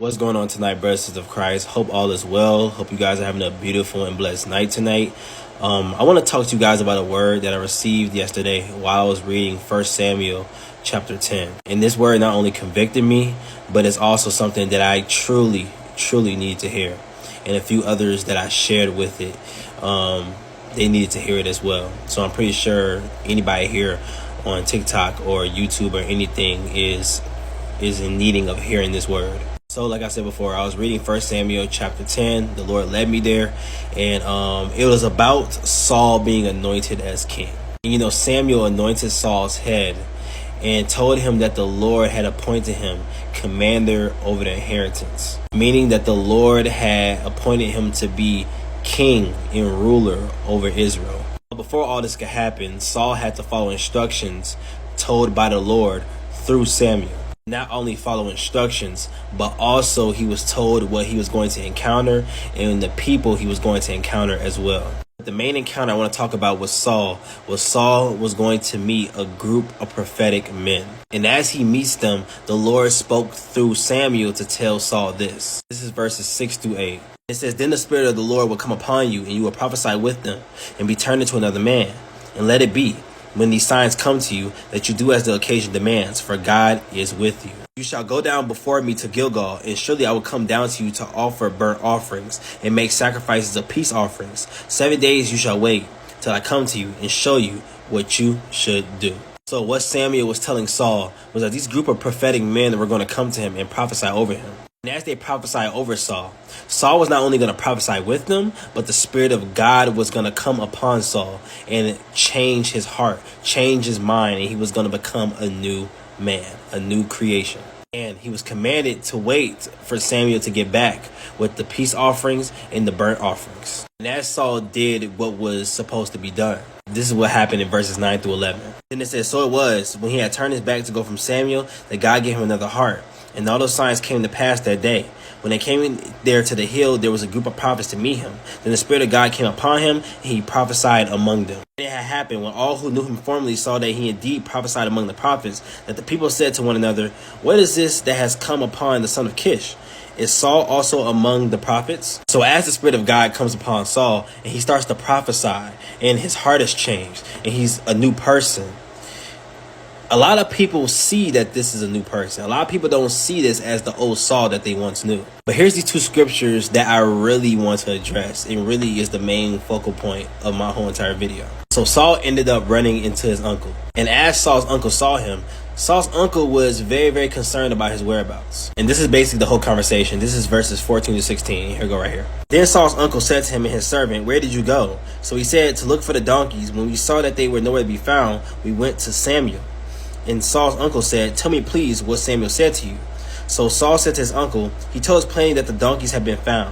What's going on tonight, brothers of Christ? Hope all is well. Hope you guys are having a beautiful and blessed night tonight. I want to talk to you guys about a word that I received yesterday while I was reading 1 Samuel chapter 10. And this word not only convicted me, but it's also something that I truly need to hear. And a few others that I shared with it, they needed to hear it as well. So I'm pretty sure anybody here on TikTok or YouTube or anything is in needing of hearing this word. So like I said before, I was reading 1 Samuel chapter 10. The Lord led me there, and it was about Saul being anointed as king. And, you know, Samuel anointed Saul's head and told him that the Lord had appointed him commander over the inheritance, meaning that the Lord had appointed him to be king and ruler over Israel. But before all this could happen, Saul had to follow instructions told by the Lord through Samuel. Not only follow instructions, but also he was told what he was going to encounter and the people he was going to encounter as well. The main encounter I want to talk about with Saul was going to meet a group of prophetic men. And as he meets them, the Lord spoke through Samuel to tell Saul this. This is verses 6 through 8. It says, "Then the Spirit of the Lord will come upon you, and you will prophesy with them, and be turned into another man. And let it be, when these signs come to you, that you do as the occasion demands, for God is with you. You shall go down before me to Gilgal, and surely I will come down to you to offer burnt offerings, and make sacrifices of peace offerings. 7 days you shall wait, till I come to you, and show you what you should do." So what Samuel was telling Saul was that these group of prophetic men were going to come to him and prophesy over him. And as they prophesied over Saul, Saul was not only going to prophesy with them, but the Spirit of God was going to come upon Saul and change his heart, change his mind, and he was going to become a new man, a new creation. And he was commanded to wait for Samuel to get back with the peace offerings and the burnt offerings. And as Saul did what was supposed to be done, this is what happened in verses 9 through 11. Then it says, "So it was, when he had turned his back to go from Samuel, that God gave him another heart. And all those signs came to pass that day. When they came in there to the hill, there was a group of prophets to meet him. Then the Spirit of God came upon him, and he prophesied among them." It had happened when all who knew him formerly saw that he indeed prophesied among the prophets, that the people said to one another, "What is this that has come upon the son of Kish? Is Saul also among the prophets?" So as the Spirit of God comes upon Saul, and he starts to prophesy, and his heart has changed, and he's a new person, a lot of people see that this is a new person. A lot of people don't see this as the old Saul that they once knew. But here's these two scriptures that I really want to address. It really is the main focal point of my whole entire video. So Saul ended up running into his uncle. And as Saul's uncle saw him, Saul's uncle was very concerned about his whereabouts. And this is basically the whole conversation. This is verses 14 to 16. Here we go right here. "Then Saul's uncle said to him and his servant, 'Where did you go?' So he said, 'To look for the donkeys. When we saw that they were nowhere to be found, we went to Samuel.' And Saul's uncle said, 'Tell me please what Samuel said to you.' So Saul said to his uncle, 'He told us plainly that the donkeys had been found.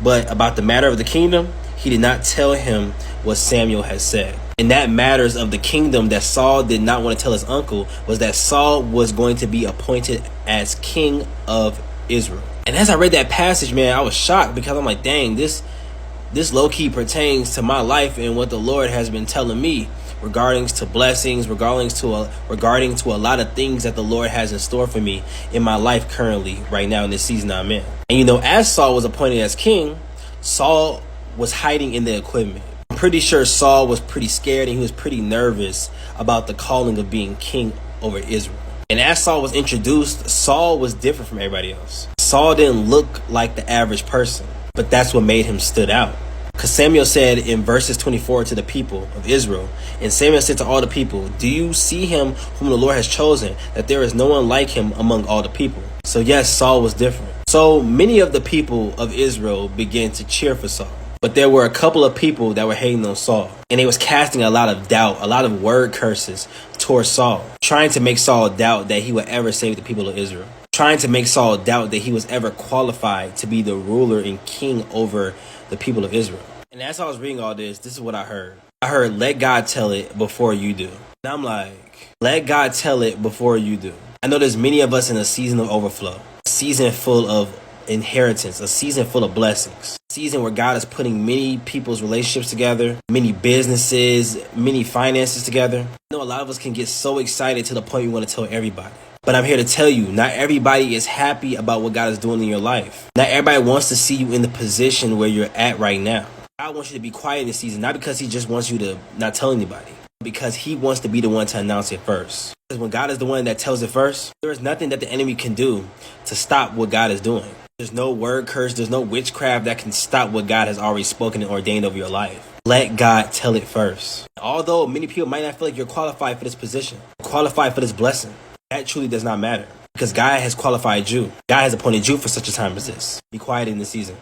But about the matter of the kingdom, he did not tell him what Samuel had said.'" And that matters of the kingdom that Saul did not want to tell his uncle was that Saul was going to be appointed as king of Israel. And as I read that passage, man, I was shocked, because I'm like, dang, this low-key pertains to my life and what the Lord has been telling me regarding to blessings, regarding to a lot of things that the Lord has in store for me in my life currently, right now in this season I'm in. And you know, as Saul was appointed as king, Saul was hiding in the equipment. I'm pretty sure Saul was pretty scared, and he was pretty nervous about the calling of being king over Israel. And as Saul was introduced, Saul was different from everybody else. Saul didn't look like the average person, but that's what made him stood out. Because Samuel said in verses 24 to the people of Israel, and Samuel said to all the people, "Do you see him whom the Lord has chosen, that there is no one like him among all the people?" So yes, Saul was different. So many of the people of Israel began to cheer for Saul. But there were a couple of people that were hating on Saul. And they was casting a lot of doubt, a lot of word curses towards Saul, trying to make Saul doubt that he would ever save the people of Israel, trying to make Saul doubt that he was ever qualified to be the ruler and king over the people of Israel. And as I was reading all this is what I heard. I heard, "Let God tell it before you do." And I'm like, let God tell it before you do. I know there's many of us in a season of overflow, a season full of inheritance, a season full of blessings, a season where God is putting many people's relationships together, many businesses, many finances together. I know a lot of us can get so excited to the point we want to tell everybody. But I'm here to tell you, not everybody is happy about what God is doing in your life. Not everybody wants to see you in the position where you're at right now. God wants you to be quiet in this season, not because he just wants you to not tell anybody, because he wants to be the one to announce it first. Because when God is the one that tells it first, there is nothing that the enemy can do to stop what God is doing. There's no word curse, there's no witchcraft that can stop what God has already spoken and ordained over your life. Let God tell it first. Although many people might not feel like you're qualified for this position, qualified for this blessing, that truly does not matter. Because God has qualified you. God has appointed you for such a time as this. Be quiet in this season.